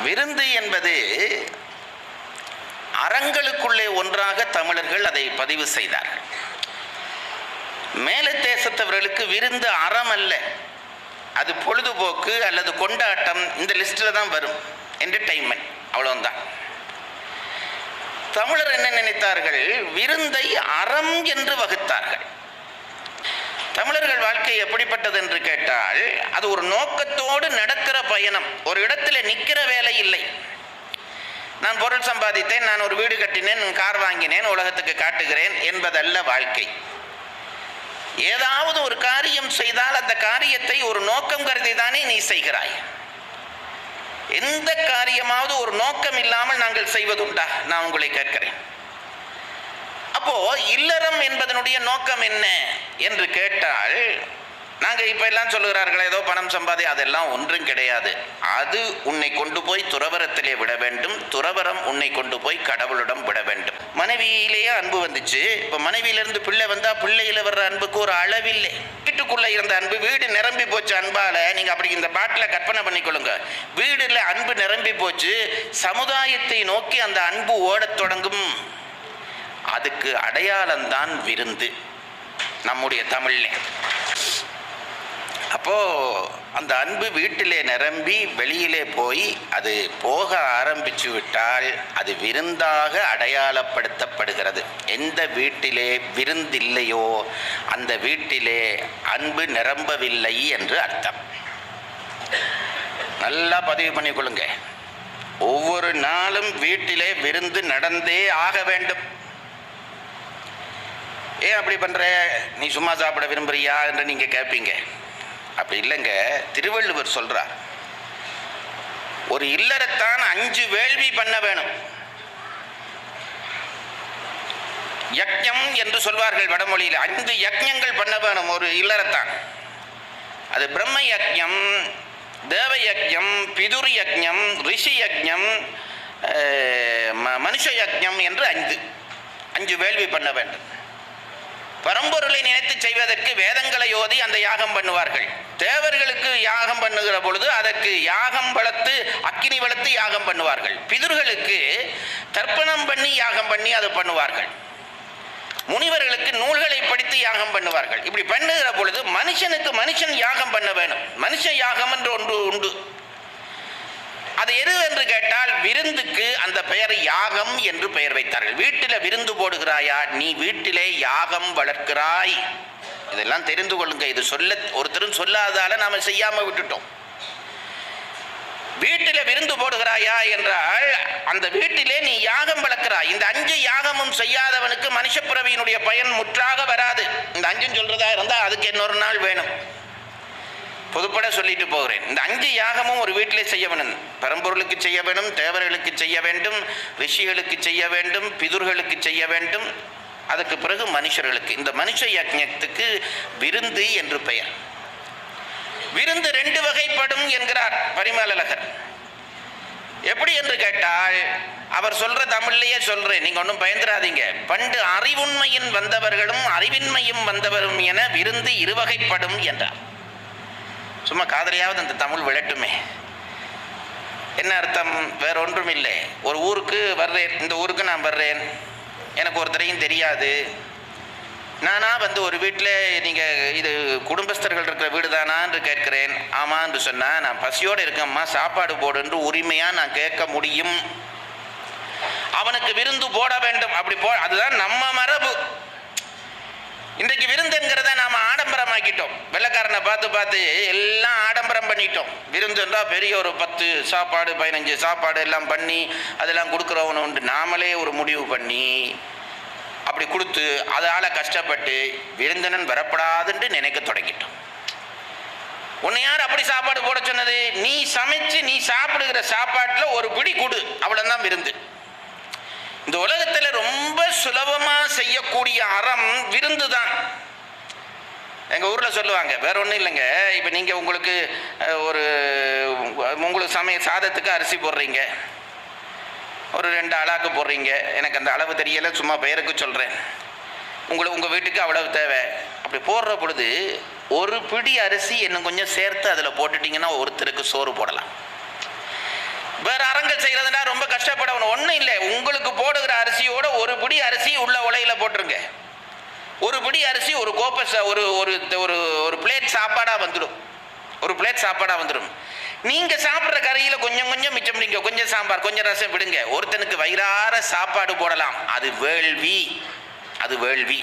விருந்து என்பது அறங்களுக்குள்ளே ஒன்றாக தமிழர்கள் அதை பதிவு செய்தார்கள். மேலை தேசத்தவர்களுக்கு விருந்து அறம் அல்ல, அது பொழுதுபோக்கு அல்லது கொண்டாட்டம், இந்த லிஸ்டில் தான் வரும், என்டர்டெயின்மெண்ட், அவ்வளோதான். தமிழர் என்ன நினைத்தார்கள்? விருந்தை அறம் என்று வகுத்தார்கள். தமிழர்கள் வாழ்க்கை எப்படிப்பட்டது என்று கேட்டால், அது ஒரு நோக்கத்தோடு நடக்கிற பயணம். ஒரு இடத்துல நிற்கிற வேலை இல்லை. நான் பொருள் சம்பாதித்தேன், நான் ஒரு வீடு கட்டினேன், கார் வாங்கினேன், உலகத்துக்கு காட்டுகிறேன் என்பதல்ல வாழ்க்கை. ஏதாவது ஒரு காரியம் செய்தால் அந்த காரியத்தை ஒரு நோக்கம் கருதி தானே நீ செய்கிறாய். எந்த காரியமாவது ஒரு நோக்கம் இல்லாமல் நாங்கள் செய்வதுண்டா? நான் உங்களை கேட்கிறேன். அப்போ இல்லறம் என்பதனுடைய நோக்கம் என்ன என்று கேட்டால், நாங்கள் இப்போ எல்லாம் சொல்லுகிறார்கள் ஏதோ பணம் சம்பாதி, அதெல்லாம் ஒன்றும் கிடையாது. அது உன்னை கொண்டு போய் துறவரத்திலே விட வேண்டும், துறவரம் உன்னை கொண்டு போய் கடவுளிடம் விட வேண்டும். மனைவியிலேயே அன்பு வந்துச்சு, இப்போ மனைவியிலிருந்து பிள்ளை வந்தால் பிள்ளையில வர்ற அன்புக்கு ஒரு அளவில்லை. வீட்டுக்குள்ளே இருந்த அன்பு வீடு நிரம்பி போச்சு அன்பால். நீங்கள் அப்படி இந்த பாட்டில் கற்பனை பண்ணிக்கொள்ளுங்க. வீடுல அன்பு நிரம்பி போச்சு, சமுதாயத்தை நோக்கி அந்த அன்பு ஓடத் தொடங்கும். அதுக்கு அடையாளம்தான் விருந்து நம்முடைய தமிழ்ல. அப்போ அந்த அன்பு வீட்டிலே நிரம்பி வெளியிலே போய் அது போக ஆரம்பிச்சு விட்டால் அது விருந்தாக அடையாளப்படுத்தப்படுகிறது. எந்த வீட்டிலே விருந்தில்லையோ அந்த வீட்டிலே அன்பு நிரம்பவில்லை என்று அர்த்தம். நல்லா பதிவு பண்ணிக்கொள்ளுங்க. ஒவ்வொரு நாளும் வீட்டிலே விருந்து நடந்தே ஆக வேண்டும். ஏன் அப்படி பண்ற, நீ சும்மா சாப்பிட விரும்புறியா என்று நீங்க கேட்பீங்க. அப்படி இல்லைங்க. திருவள்ளுவர் சொல்றார், ஒரு இல்லறத்தான் 5 வேள்வி பண்ண வேணும். யக்ஞம் என்று சொல்வார்கள் வடமொழியில். 5 யக்ஞங்கள் பண்ண வேணும் ஒரு இல்லறத்தான். அது பிரம்ம யக்ஞம், தேவ யக்ஞம், பிதுர் யக்ஞம், ரிஷி யக்ஞம், மனுஷ யக்ஞம் என்று 5 வேள்வி பண்ண வேண்டும். பரம்பொருளை நினைத்து செய்வதற்கு வேதங்களை ஓதி அந்த யாகம் பண்ணுவார்கள். தேவர்களுக்கு யாகம் பண்ணுகிற பொழுது அதற்கு யாகம் வளர்த்து அக்கினி வளர்த்து யாகம் பண்ணுவார்கள். பிதுர்களுக்கு தர்ப்பணம் பண்ணி யாகம் பண்ணி அது பண்ணுவார்கள். முனிவர்களுக்கு நூல்களை படித்து யாகம் பண்ணுவார்கள். இப்படி பண்ணுகிற பொழுது மனுஷனுக்கு மனுஷன் யாகம் பண்ண வேணும். மனுஷ யாகம் என்று ஒன்று உண்டு. அது எது என்று கேட்டால், விருந்துக்கு அந்த பெயர் யாகம் என்று பெயர் வைத்தார்கள். வீட்டில் விருந்து போடுகிறாயா, நீ வீட்டிலே யாகம் வளர்க்கிறாய். இதெல்லாம் தெரிந்து கொள்ளுங்க. இது சொல்ல ஒருத்தரும் சொல்லாதால நாம செய்யாம விட்டுட்டோம். வீட்டில் விருந்து போடுகிறாயா என்றால் அந்த வீட்டிலே நீ யாகம் வளர்க்கிறாய். இந்த 5 யாகமும் செய்யாதவனுக்கு மனுஷப்பிறவியினுடைய பயன் முற்றாக வராது. இந்த 5 சொல்றதா இருந்தால் அதுக்கு இன்னொரு நாள் வேணும். பொதுப்பட சொல்லிட்டு போகிறேன். இந்த 5 யாகமும் ஒரு வீட்டிலே செய்ய வேணும். பரம்பொருளுக்கு செய்ய வேண்டும், தேவர்களுக்கு செய்ய வேண்டும், ரிஷிகளுக்கு செய்ய வேண்டும், பிதுர்களுக்கு செய்ய வேண்டும், அதுக்கு பிறகு மனுஷர்களுக்கு. இந்த மனுஷ யக்ஞத்துக்கு விருந்து என்று பெயர். விருந்து 2 வகைப்படும் என்கிறார் பரிமேலழகர். எப்படி என்று கேட்டால், அவர் சொல்ற தமிழ்லையே சொல்றேன், நீங்க ஒன்றும் பயந்துராதீங்க. பண்டு அறிவுண்மையின் வந்தவர்களும் அறிவின்மையும் வந்தவரும் என விருந்து 2 வகைப்படும் என்றார். சும்மா காதலையாவது அந்த தமிழ் விளட்டுமே. என்ன அர்த்தம்? வேற ஒன்றும் இல்லை. ஒரு ஊருக்கு வர்றேன், இந்த ஊருக்கு நான் வர்றேன், எனக்கு ஒருத்தரையும் தெரியாது. நானா வந்து ஒரு வீட்டில் நீங்கள் இது குடும்பஸ்தர்கள் இருக்கிற வீடு தானா என்று கேட்கிறேன். ஆமாம் என்று சொன்னால், நான் பசியோடு இருக்கேம்மா சாப்பாடு போடு என்று உரிமையாக நான் கேட்க முடியும். அவனுக்கு விருந்து போட வேண்டும். அப்படி அதுதான் நம்ம மரபு. இன்றைக்கு விருந்துங்கிறத நாம் ஆடம்பரமாக்கிட்டோம். வெள்ளைக்காரனை பார்த்து எல்லாம் ஆடம்பரம் பண்ணிட்டோம். விருந்துன்றா பெரிய ஒரு 10 சாப்பாடு 15 சாப்பாடு எல்லாம் பண்ணி அதெல்லாம் கொடுக்குறவனு உண்டு. நாமளே ஒரு முடிவு பண்ணி அப்படி கொடுத்து அதால் கஷ்டப்பட்டு விருந்தினன் வரப்படாதுன்னு நினைக்க தொடங்கிட்டோம். உன்னை யார் அப்படி சாப்பாடு போட சொன்னது? நீ சமைச்சு நீ சாப்பிடுகிற சாப்பாட்டில் ஒரு பிடி கொடு, அவ்வளோதான் விருந்து. இந்த உலகத்தில் ரொம்ப சுலபமாக செய்யக்கூடிய அறம் விருந்து தான். எங்கள் ஊரில் சொல்லுவாங்க, வேற ஒன்றும் இல்லைங்க. இப்போ நீங்கள் உங்களுக்கு சாதத்துக்கு அரிசி போடுறீங்க, ஒரு 2 அளாக்கு போடுறீங்க. எனக்கு அந்த அளவு தெரியலை, சும்மா பெயருக்கு சொல்கிறேன். உங்கள் வீட்டுக்கு அவ்வளவு தேவை. அப்படி போடுற பொழுது ஒரு பிடி அரிசி இன்னும் கொஞ்சம் சேர்த்து அதில் போட்டுட்டிங்கன்னா ஒருத்தருக்கு சோறு போடலாம். வேற அறங்கள் செய்யறதுனா ரொம்ப கஷ்டப்படணும். ஒன்றும் இல்லை, உங்களுக்கு போடுகிற அரிசியோட ஒரு பிடி அரிசி உள்ள உலையில போட்டுருங்க. ஒரு பிடி அரிசி ஒரு கோப்பை ஒரு ஒரு ஒரு பிளேட் சாப்பாடா வந்துடும். ஒரு பிளேட் சாப்பாடா வந்துடும். நீங்க சாப்பிட்ற கறியில கொஞ்சம் கொஞ்சம் மிச்சம் பிடிங்க. கொஞ்சம் சாம்பார், கொஞ்சம் ரசம் விடுங்க. ஒருத்தனுக்கு வயிறார சாப்பாடு போடலாம். அது வேள்வி, அது வேள்வி.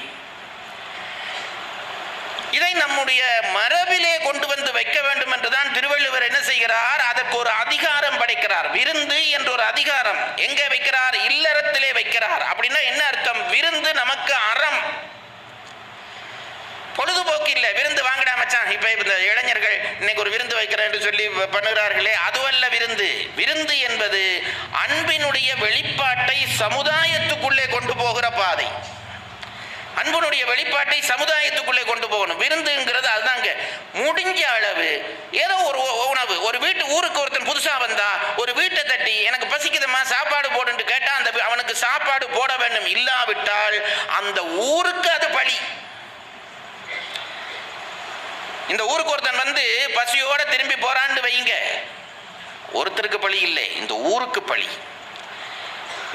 இதை நம்முடைய மரபிலே கொண்டு வந்து வைக்க வேண்டும் என்றுதான் திருவள்ளுவர் என்ன செய்கிறார், அதற்கு ஒரு அதிகாரம் படைக்கிறார். விருந்து என்ற ஒரு அதிகாரம் எங்கே வைக்கிறார்? இல்லறத்திலே வைக்கிறார். அப்படின்னா என்ன அர்த்தம்? விருந்து நமக்கு அறம், பொழுதுபோக்கு இல்லை. விருந்து வாங்கடா மச்சான், இப்ப இந்த இளைஞர்கள் இன்னைக்கு ஒரு விருந்து வைக்கிறேன் என்று சொல்லி பண்ணுகிறார்களே, அதுவல்ல விருந்து. விருந்து என்பது அன்பினுடைய வெளிப்பாட்டை சமுதாயத்துக்குள்ளே கொண்டு போகிற பாதை. அன்பனுடைய வெளிப்பாட்டை சமுதாயத்துக்குள்ளே கொண்டு போகணும். விருந்துங்கிறது அதுதாங்க. முடிஞ்ச அளவு ஏதோ ஒரு உணவு, ஒரு வீட்டு ஊருக்கு ஒருத்தன் புதுசா வந்தா ஒரு வீட்டை தட்டி எனக்கு பசிக்குதுமா சாப்பாடு போடுன்னு கேட்டா அந்த அவனுக்கு சாப்பாடு போட வேண்டும். இல்லாவிட்டால் அந்த ஊருக்கு அது பழி. இந்த ஊருக்கு ஒருத்தன் வந்து பசியோட திரும்பி போறான்னு வைங்க, ஒருத்தருக்கு பழி இல்லை, இந்த ஊருக்கு பழி.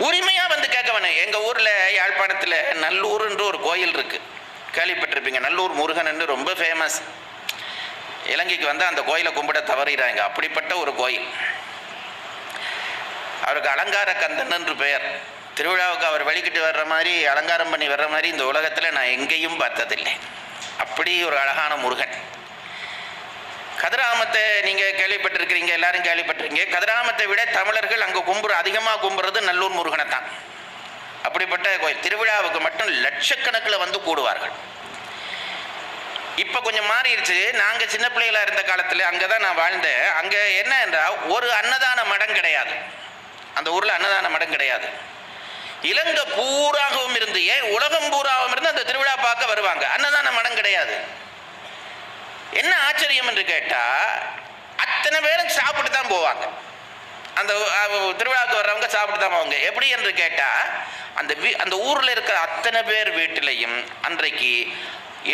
உரிமையா வந்து கேட்கவன. எங்க ஊர்ல யாழ்ப்பாணத்துல நல்லூர் என்று ஒரு கோயில் இருக்கு, கேள்விப்பட்டிருப்பீங்க. நல்லூர் முருகன் என்று ரொம்ப ஃபேமஸ். இலங்கைக்கு வந்து அந்த கோயிலை கும்பிட தவறிறாங்க. அப்படிப்பட்ட ஒரு கோயில். அவருக்கு அலங்கார கந்தன் என்று பெயர். திருவிழாவுக்கு அவர் வழிகிட்டு வர்ற மாதிரி, அலங்காரம் பண்ணி வர்ற மாதிரி இந்த உலகத்துல நான் எங்கேயும் பார்த்ததில்லை. அப்படி ஒரு அழகான முருகன். கதிராமத்தை நீங்க கேள்விப்பட்டிருக்கிறீங்க, எல்லாரும் கேள்விப்பட்டிருக்கீங்க. கதிராமத்தை விட தமிழர்கள் அங்க அதிகமாக கும்புறது நல்லூர் முருகனை தான். அப்படிப்பட்ட கோயில். திருவிழாவுக்கு மட்டும் லட்சக்கணக்கில் வந்து கூடுவார்கள். இப்ப கொஞ்சம் மாறிடுச்சு. நாங்க சின்ன பிள்ளைகளா இருந்த காலத்துல அங்கதான் நான் வாழ்ந்தேன். அங்க என்ன என்றால் ஒரு அன்னதான மடம் கிடையாது. அந்த ஊர்ல அன்னதான மடம் கிடையாது. இலங்கை பூராகவும் இருந்து, ஏன் உலகம் பூராகவும் இருந்து அந்த திருவிழா பார்க்க வருவாங்க. அன்னதான மடம் கிடையாது. என்ன ஆச்சரியம் என்று கேட்டா, அத்தனை பேரும் சாப்பிட்டு தான் போவாங்க. அந்த திருவிழாவுக்கு வர்றவங்க சாப்பிட்டு தான் போவாங்க. எப்படி என்று கேட்டா, அந்த ஊர்ல இருக்கிற அத்தனை பேர் வீட்டிலையும் அன்றைக்கு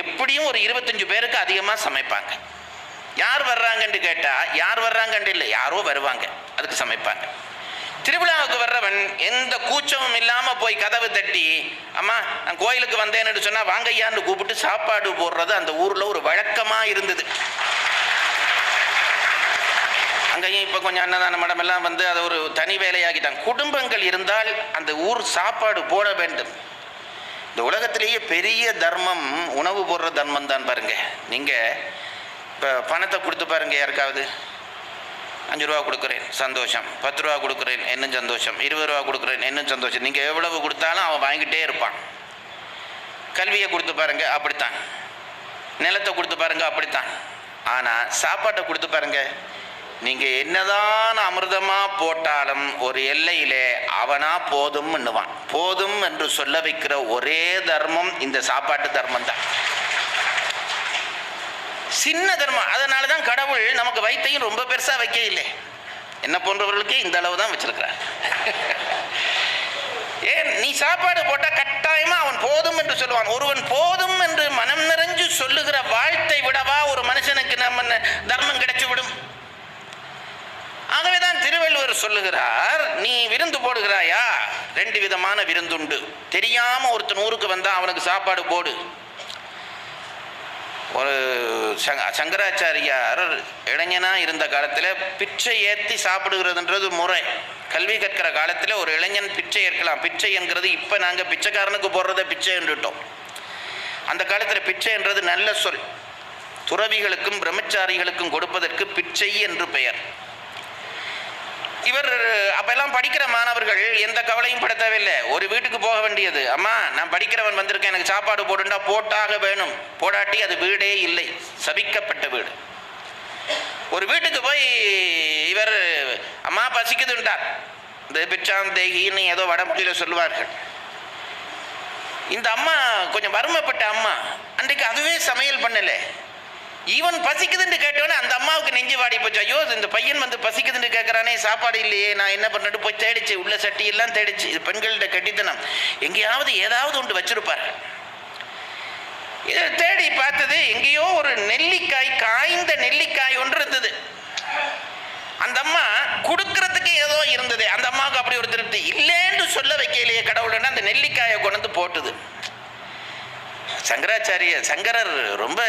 எப்படியும் ஒரு 25 பேருக்கு அதிகமா சமைப்பாங்க. யார் வர்றாங்கன்னு கேட்டா, யார் வர்றாங்கன்னு இல்லை, யாரோ வருவாங்க, அதுக்கு சமைப்பாங்க. திருவிழாவுக்கு வர்றவன் எந்த கூச்சமும் இல்லாம போய் கதவு தட்டி, அம்மா நான் கோயிலுக்கு வந்தேன்னு சொன்னா வாங்கையான்னு கூப்பிட்டு சாப்பாடு போடுறது அந்த ஊர்ல ஒரு வழக்கமா இருந்தது. அங்கேயும் இப்ப கொஞ்சம் அன்னதான மடம் எல்லாம் வந்து அதை ஒரு தனி வேலையாகிட்டாங்க. குடும்பங்கள் இருந்தால் அந்த ஊர் சாப்பாடு போட வேண்டும். இந்த உலகத்திலேயே பெரிய தர்மம் உணவு போடுற தர்மம் தான். பாருங்க, நீங்க இப்ப பணத்தை கொடுத்து பாருங்க, யாருக்காவது 5 ரூபா கொடுக்குறேன் சந்தோஷம், 10 ரூபா கொடுக்குறேன் இன்னும் சந்தோஷம், 20 ரூபா கொடுக்குறேன் இன்னும் சந்தோஷம். நீங்கள் எவ்வளவு கொடுத்தாலும் அவன் வாங்கிட்டே இருப்பான். கல்வியை கொடுத்து பாருங்க அப்படித்தான், நிலத்தை கொடுத்து பாருங்க அப்படித்தான். ஆனால் சாப்பாட்டை கொடுத்து பாருங்க, நீங்கள் என்னதான் அமிர்தமாக போட்டாலும் ஒரு எல்லையிலே அவனா போதும்னுவான். போதும் என்று சொல்ல வைக்கிற ஒரே தர்மம் இந்த சாப்பாட்டு தர்மம் தான். சின்ன தர்மம். அதனால தான் கடவுள் நமக்கு வயிற்றையும் ரொம்ப பெருசா வைக்க இல்லை. என்ன போன்றவர்களுக்கு இந்த அளவு தான் வச்சிருக்கிறார். ஏன் நீ சாப்பாடு போட்டா கட்டாயமா அவன் போதும் என்று சொல்லுவான். ஒருவன் போதும் என்று மனம் நிறைஞ்சு சொல்லுகிற வாழ்த்தை விடவா ஒரு மனுஷனுக்கு நம்ம தர்மம் கிடைச்சு விடும். ஆகவேதான் திருவள்ளுவர் சொல்லுகிறார், நீ விருந்து போடுகிறாயா, 2 விதமான விருந்துண்டு. தெரியாம ஒருத்தன் ஊருக்கு வந்தா அவனுக்கு சாப்பாடு போடு. ஒரு சங்கராச்சாரியார் இளைஞனா இருந்த காலத்தில் பிச்சை ஏற்றி சாப்பிடுகிறதுன்றது முறை. கல்வி கற்கிற காலத்தில் ஒரு இளைஞன் பிச்சை ஏற்கலாம். பிச்சை என்கிறது இப்போ நாங்கள் பிச்சைக்காரனுக்கு போடுறத பிச்சை என்றுட்டோம். அந்த காலத்தில் பிச்சை என்றது நல்ல சொல். துறவிகளுக்கும் பிரம்மச்சாரிகளுக்கும் கொடுப்பதற்கு பிச்சை என்று பெயர். இவர் அப்பெல்லாம் படிக்கிற மாணவர்கள் எந்த கவலையும் பட தேவையில்லை. ஒரு வீட்டுக்கு போக வேண்டியது, அம்மா நான் படிக்கிறவன் வந்திருக்கேன் எனக்கு சாப்பாடு போடுண்டா, போட்டாக வேணும். போடாட்டி அது வீடே இல்லை, சபிக்கப்பட்ட வீடு. ஒரு வீட்டுக்கு போய் இவர் அம்மா பசிக்குதுண்டார். இந்த பிச்சாந்தேகின்னு ஏதோ வடமொழியில சொல்லுவார்கள். இந்த அம்மா கொஞ்சம் வறுமைப்பட்ட அம்மா, அன்றைக்கு அதுவே சமையல் பண்ணல. ஈவன் பசிக்குதுன்னு கேட்டோன்னே அந்த அம்மாவுக்கு நெஞ்சு வாடி போச்சு. ஐயோ இந்த பையன் வந்து பசிக்குதுன்னு கேட்கறானே, சாப்பாடு இல்லையே, நான் என்ன பண்ணிட்டு போய் தேடிச்சு, உள்ள சட்டி எல்லாம் தேடிச்சு. இது பெண்கள்கிட்ட கட்டித்தனம். எங்கேயாவது ஏதாவது ஒன்று வச்சிருப்பார். இதை தேடி பார்த்தது, எங்கேயோ ஒரு நெல்லிக்காய், காய்ந்த நெல்லிக்காய் ஒன்று இருந்தது. அந்த அம்மா கொடுக்கறதுக்கு ஏதோ ஏதோ இருந்தது. அந்த அம்மாவுக்கு அப்படி ஒரு திருப்தி. இல்லைன்னு சொல்ல வைக்கலையே கடவுள்னா அந்த நெல்லிக்காயை கொண்டு வந்து போட்டுது. சங்கரர் ரொம்ப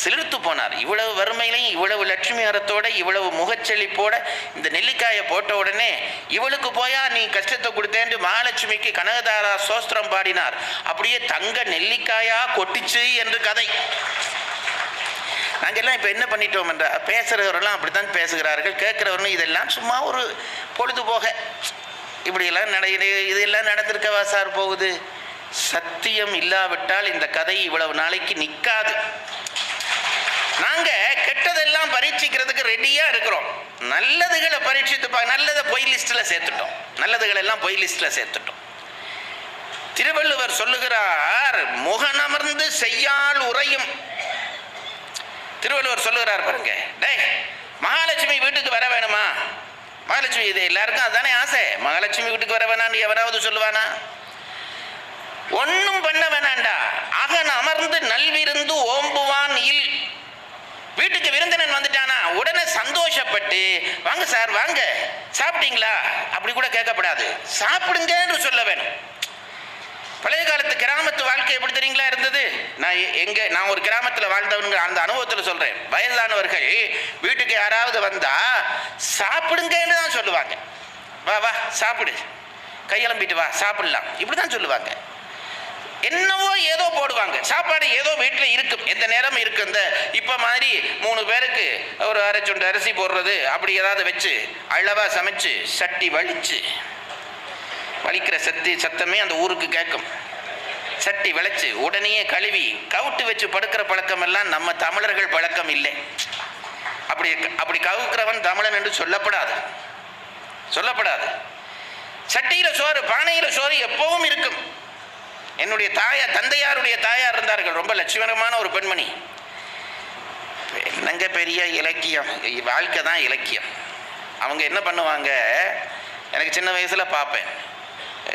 சிலிர்த்து போனார். இவ்வளவு வறுமையிலையும் இவ்வளவு லட்சுமி அறத்தோட இவ்வளவு முகச்செழிப்போட இந்த நெல்லிக்காயை போட்ட உடனே இவளுக்கு போயா நீ கஷ்டத்தை கொடுத்தேன்னு மகாலட்சுமிக்கு கனகதாரா சோஸ்திரம் பாடினார். அப்படியே தங்க நெல்லிக்காயா கொட்டிச்சு என்று கதை. நாங்கெல்லாம் இப்போ என்ன பண்ணிட்டோம் என்றால், பேசுகிறவரெல்லாம் அப்படித்தான் பேசுகிறார்கள், கேட்குறவர்களும் இதெல்லாம் சும்மா ஒரு பொழுதுபோக இப்படியெல்லாம் இதெல்லாம் நடந்திருக்கவா சார் போகுது? சத்தியம் இல்லாவிட்டால் இந்த கதை இவ்வளவு நாளைக்கு நிற்காது. நாங்க கெட்டதெல்லாம் பரீட்சிக்கிறதுக்கு ரெடியா இருக்கிறோம். நல்லதுகளை பரீட்சித்து நல்லதை பொய் லிஸ்ட்ல சேர்த்துட்டோம். நல்லதுகள் எல்லாம் பொய் லிஸ்ட்ல சேர்த்துட்டோம். திருவள்ளுவர் சொல்லுகிறார், முகனமர்ந்து செய்யால் உரையும். திருவள்ளுவர் சொல்லுகிறார் பாருங்க, டேய் மகாலட்சுமி வீட்டுக்கு வர வேணுமா? மகாலட்சுமி இது எல்லாருக்கும் அதுதானே ஆசை. மகாலட்சுமி வீட்டுக்கு வர வேணான்னு எவராவது சொல்லுவானா? ஒன்னும் பண்ண வேணாண்டா, அகன் அமர்ந்து நல்விருந்து ஓம்புவான் இல். வீட்டுக்கு விருந்தினன் வந்துட்டானா உடனே சந்தோஷப்பட்டு வாங்க சார் வாங்க சாப்பிட்டீங்களா அப்படி கூட கேட்கப்படாது, சாப்பிடுங்கன்னு சொல்ல வேணும். பழைய காலத்து கிராமத்து வாழ்க்கை எப்படி தெரியுங்களா இருந்தது? நான் ஒரு கிராமத்தில் வாழ்ந்தவங்க அந்த அனுபவத்தில் சொல்றேன். வயதானவர்கள் வீட்டுக்கு யாராவது வந்தா சாப்பிடுங்கன்னு தான் சொல்லுவாங்க. வா வா சாப்பிடு, கையெலம்பிட்டு வா சாப்பிடலாம், இப்படிதான் சொல்லுவாங்க. என்னவோ ஏதோ போடுவாங்க, சாப்பாடு ஏதோ வீட்டில் இருக்கும், எந்த நேரம் இருக்கு. இந்த இப்போ மாதிரி 3 பேருக்கு ஒரு அரை சுண்டு அரிசி போடுறது அப்படி ஏதாவது வச்சு அளவா சமைச்சு சட்டி வலிக்கிற சத்தமே அந்த ஊருக்கு கேட்கும். சட்டி வளைச்சு உடனே கழுவி கவுட்டு வச்சு படுக்கிற பழக்கம் எல்லாம் நம்ம தமிழர்கள் பழக்கம் இல்லை. அப்படி கவுக்கிறவன் தமிழன் என்று சொல்லப்படாது. சட்டியில சோறு பானையில சோறு எப்பவும் இருக்கும். என்னுடைய தந்தையாருடைய தாயார் இருந்தார்கள், ரொம்ப லட்சுமணமான ஒரு பெண்மணி. என்னங்க பெரிய இலக்கியம், வாழ்க்கை தான் இலக்கியம். அவங்க என்ன பண்ணுவாங்க, எனக்கு சின்ன வயசுல பார்ப்பேன்,